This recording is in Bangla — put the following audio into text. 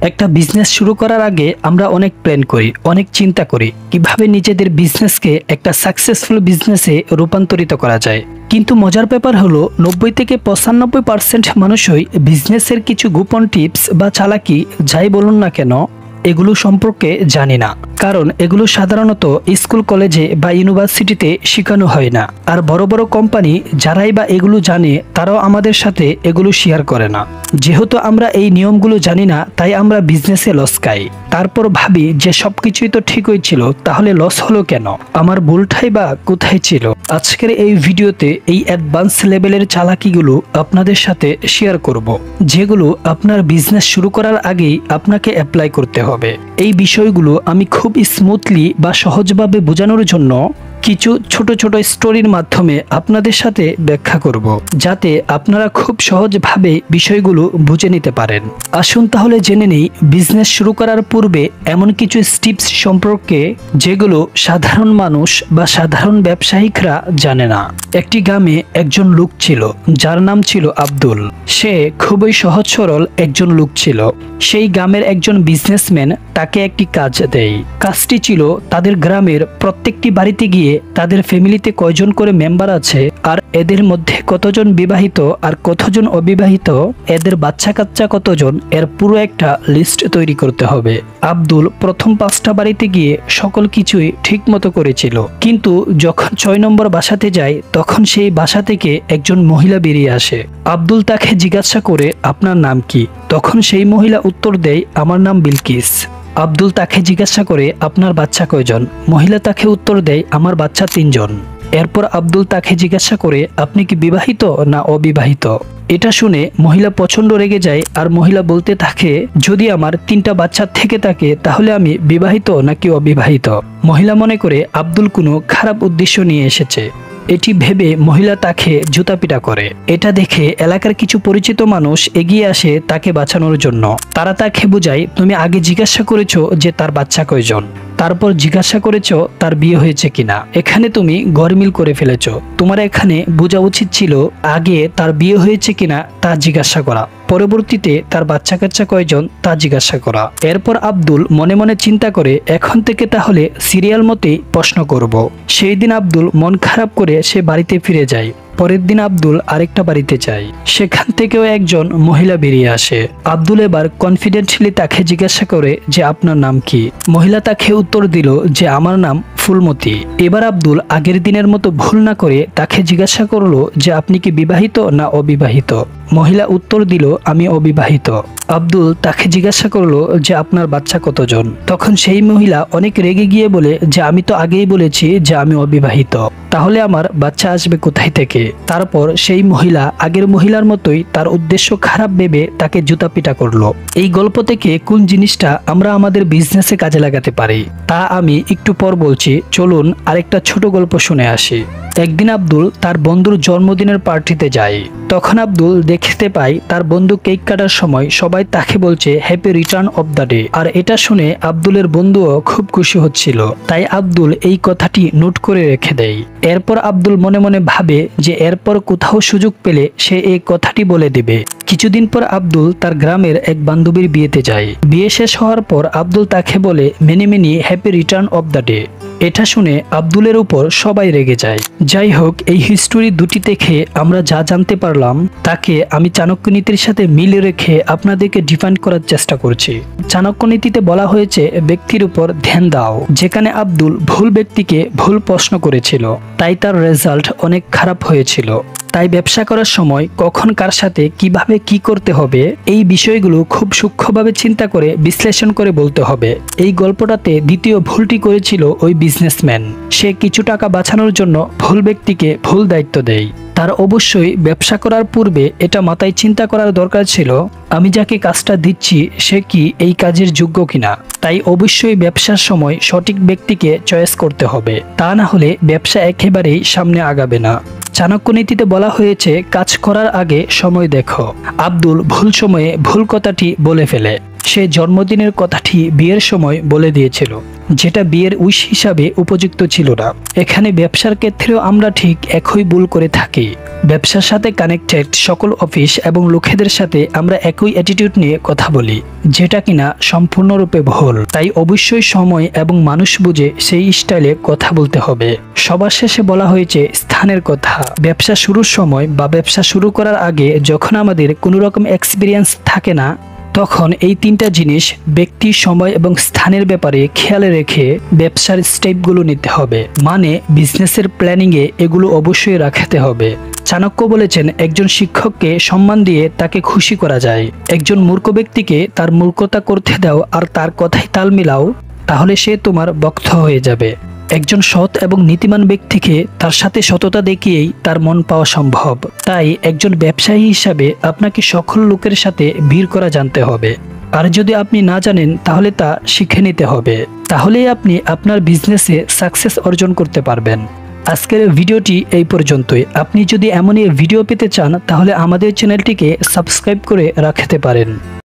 একটা বিজনেস শুরু করার আগে আমরা অনেক প্ল্যান করি, অনেক চিন্তা করি কিভাবে নিজেদের বিজনেসকে একটা সাকসেসফুল বিজনেসে রূপান্তরিত করা যায়। কিন্তু মজার ব্যাপার হলো 90 থেকে 95% মানুষই বিজনেসের কিছু গোপন টিপস বা চালাকি যাই বলুন না কেন এগুলো সম্পর্কে জানি না। কারণ এগুলো সাধারণত স্কুল, কলেজে বা ইউনিভার্সিটিতে শেখানো হয় না। আর বড় বড় কোম্পানি যারাই বা এগুলো জানে তারাও আমাদের সাথে এগুলো শেয়ার করে না। যেহেতু আমরা এই নিয়মগুলো জানি না, তাই আমরা বিজনেসে লস খাই। তারপর ভাবি যে সবকিছুই তো ঠিকই ছিল, তাহলে লস হলো কেন, আমার ভুলটাই বা কোথায় ছিল। আজকের এই ভিডিওতে এই অ্যাডভান্স লেভেলের চালাকিগুলো আপনাদের সাথে শেয়ার করব, যেগুলো আপনার বিজনেস শুরু করার আগেই আপনাকে অ্যাপ্লাই করতে হবে। এই বিষয়গুলো আমি খুব স্মুথলি বা সহজভাবে বোঝানোর জন্য কিছু ছোট ছোট স্টোরির মাধ্যমে আপনাদের সাথে ব্যাখ্যা করব, যাতে আপনারা খুব সহজভাবে বিষয়গুলো বুঝে নিতে পারেন। আসুন তাহলে জেনে নেই বিজনেস শুরু করার পূর্বে এমন কিছু টিপস সম্পর্কে যেগুলো সাধারণ মানুষ বা সাধারণ ব্যবসায়িকরা জানে না। একটি গ্রামে একজন লোক ছিল যার নাম ছিল আব্দুল। সে খুবই সহজ সরল একজন লোক ছিল। সেই গ্রামের একজন বিজনেসম্যান তাকে একটি কাজ দেয়। কাজটি ছিল তাদের গ্রামের প্রত্যেকটি বাড়িতে গিয়ে তাদের ফ্যামিলিতে কয়জন করে মেম্বার আছে, আর এদের মধ্যে কতজন বিবাহিত আর কতজন অবিবাহিত, এদের বাচ্চা কাচ্চা কতজন, এর পুরো একটা লিস্ট তৈরি করতে হবে। আব্দুল প্রথম 5টা বাড়িতে গিয়ে সকল কিছুই ঠিক মতো করেছিল, কিন্তু যখন 6 নম্বর বাসাতে যায় তখন সেই বাসা থেকে একজন মহিলা বেরিয়ে আসে। আব্দুল তাকে জিজ্ঞাসা করে, আপনার নাম কি? তখন সেই মহিলা উত্তর দেয়, আমার নাম বিলকিস। আব্দুল তাকে জিজ্ঞাসা করে, আপনার বাচ্চা কয়জন? মহিলা তাকে উত্তর দেয়, আমার বাচ্চা 3 জন। এরপর আব্দুল তাকে জিজ্ঞাসা করে, আপনি কি বিবাহিত না অবিবাহিত? এটা শুনে মহিলা প্রচন্ড রেগে যায়, আর মহিলা বলতে থাকে, যদি আমার 3টা বাচ্চা থেকে থাকে তাহলে আমি বিবাহিত নাকি অবিবাহিত। মহিলা মনে করে আব্দুল কোনো খারাপ উদ্দেশ্য নিয়ে এসেছে। এটি ভেবে মহিলা তাকে জুতাপিটা করে। এটা দেখে এলাকার কিছু পরিচিত মানুষ এগিয়ে আসে তাকে বাঁচানোর জন্য। তারা তাকে বোঝায়, তুমি আগে জিজ্ঞাসা করেছো যে তার বাচ্চা কয়জন, তারপর জিজ্ঞাসা করেছো তার বিয়ে হয়েছে কিনা। এখানে তুমি গরমিল করে ফেলেছো। তোমার এখানে বোঝা উচিত ছিল আগে তার বিয়ে হয়েছে কিনা তা জিজ্ঞাসা করা, পরবর্তীতে তার বাচ্চা কাচ্চা কয়জন তা জিজ্ঞাসা করা। এরপর আব্দুল মনে মনে চিন্তা করে, এখন থেকে তাহলে সিরিয়াল মতেই প্রশ্ন করব। সেই দিন আব্দুল মন খারাপ করে সে বাড়িতে ফিরে যায়। পরের দিন আব্দুল আরেকটা বাড়িতে যায়, সেখান থেকেও একজন মহিলা বেরিয়ে আসে। আব্দুল এবার কনফিডেন্টলি তাকে জিজ্ঞাসা করে যে আপনার নাম কি? মহিলা তাকে উত্তর দিল যে আমার নাম ফুলমতি। এবার আব্দুল আগের দিনের মতো ভুল না করে তাকে জিজ্ঞাসা করলো যে আপনি কি বিবাহিত না অবিবাহিত? মহিলা উত্তর দিল, আমি অবিবাহিত। আব্দুল তাকে জিজ্ঞাসা করলো যে আপনার বাচ্চা কতজন? তখন সেই মহিলা অনেক রেগে গিয়ে বলে যে আমি তো আগেই বলেছি যে আমি অবিবাহিত, তাহলে আমার বাচ্চা আসবে কোথায় থেকে? তারপর সেই মহিলা আগের মহিলার মতোই তার উদ্দেশ্য খারাপ ভেবে তাকে জুতাপিটা করলো। এই গল্প থেকে কোন জিনিসটা আমরা আমাদের বিজনেসে কাজে লাগাতে পারি তা আমি একটু পর বলছি। চলুন আরেকটা ছোট গল্প শুনে আসি। একদিন আব্দুল তার বন্ধুর জন্মদিনের পার্টিতে যায়। তখন আব্দুল দেখতে পায় তার বন্ধু কেক কাটার সময় সবাই তাকে বলছে happy return of the day. আর এটা শুনে আব্দুলের বন্ধুও খুব খুশি হচ্ছিল, তাই আব্দুল এই কথাটি নোট করে রেখে দেয়। এরপর আব্দুল মনে মনে ভাবে যে এরপর কোথাও সুযোগ পেলে সে এই কথাটি বলে দিবে। কিছুদিন পর আব্দুল তার গ্রামের এক বান্ধবীর বিয়েতে যায়। বিয়ে শেষ হওয়ার পর আব্দুল তাকে বলে many many happy return of the day. এটা শুনে আব্দুলের উপর সবাই রেগে যায়। যাই হোক, এই হিস্টোরি দুটি থেকে আমরা যা জানতে পারলাম তাকে আমি চাণক্যনীতির সাথে মিল রেখে আপনাদেরকে ডিফাইন করার চেষ্টা করছি। চাণক্যনীতিতে বলা হয়েছে ব্যক্তির উপর ধ্যান দাও। যেখানে আব্দুল ভুল ব্যক্তিকে ভুল প্রশ্ন করেছিল, তাই তার রেজাল্ট অনেক খারাপ হয়েছিল। তাই ব্যবসা করার সময় কখন কার সাথে কিভাবে কি করতে হবে এই বিষয়গুলো খুব সূক্ষ্মভাবে চিন্তা করে বিশ্লেষণ করে বলতে হবে। এই গল্পটাতে দ্বিতীয় ভুলটি করেছিল ওই বিজনেসম্যান। সে কিছু টাকা বাঁচানোর জন্য ভুল ব্যক্তিকে ভুল দায়িত্ব দেয়। তার অবশ্যই ব্যবসা করার পূর্বে এটা মাথায় চিন্তা করার দরকার ছিল, আমি যাকে কাজটা দিচ্ছি সে কি এই কাজের যোগ্য কিনা। তাই অবশ্যই ব্যবসার সময় সঠিক ব্যক্তিকে চয়েস করতে হবে, তা না হলে ব্যবসা একেবারেই সামনে আগাবে না। চাণক্যনীতিতে বলা হয়েছে কাজ করার আগে সময় দেখো। আব্দুল ভুল সময়ে ভুল কথাটি বলে ফেলে। সে জন্মদিনের কথাটি বিয়ের সময় বলে দিয়েছিল। যেটা বিয়ের উইশ হিসাবে উপযুক্ত ছিল না। এখানে ব্যবসার ক্ষেত্রেও আমরা ঠিক একই ভুল করে থাকি। ব্যবসার সাথে কানেক্টেড সকল অফিস এবং লোকেদের সাথে আমরা একই অ্যাটিটিউড নিয়ে কথা বলি, যেটা কিনা সম্পূর্ণরূপে ভুল। তাই অবশ্যই সময় এবং মানুষ বুঝে সেই স্টাইলে কথা বলতে হবে। সবার শেষে বলা হয়েছে স্থানের কথা। ব্যবসা শুরুর সময় বা ব্যবসা শুরু করার আগে যখন আমাদের কোনো রকম এক্সপিরিয়েন্স থাকে না, তখন এই তিনটা জিনিস ব্যক্তি, সময় এবং স্থানের ব্যাপারে খেয়ালে রেখে ব্যবসার স্টেপগুলো নিতে হবে। মানে বিজনেসের প্ল্যানিংয়ে এগুলো অবশ্যই রাখতে হবে। চাণক্য বলেছেন, একজন শিক্ষককে সম্মান দিয়ে তাকে খুশি করা যায়। একজন মূর্খ ব্যক্তিকে তার মূর্খতা করতে দাও আর তার কথায় তাল মিলাও, তাহলে সে তোমার বক্তা হয়ে যাবে। একজন সৎ এবং নীতিমান ব্যক্তিকে তার সাথে সততা দেখিয়েই তার মন পাওয়া সম্ভব। তাই একজন ব্যবসায়ী হিসাবে আপনাকে সকল লোকের সাথে ভিড় করা জানতে হবে। আর যদি আপনি না জানেন তাহলে তা শিখে নিতে হবে। তাহলেই আপনি আপনার বিজনেসে সাকসেস অর্জন করতে পারবেন। আজকের ভিডিওটি এই পর্যন্তই। আপনি যদি এমনই ভিডিও পেতে চান তাহলে আমাদের চ্যানেলটিকে সাবস্ক্রাইব করে রাখতে পারেন।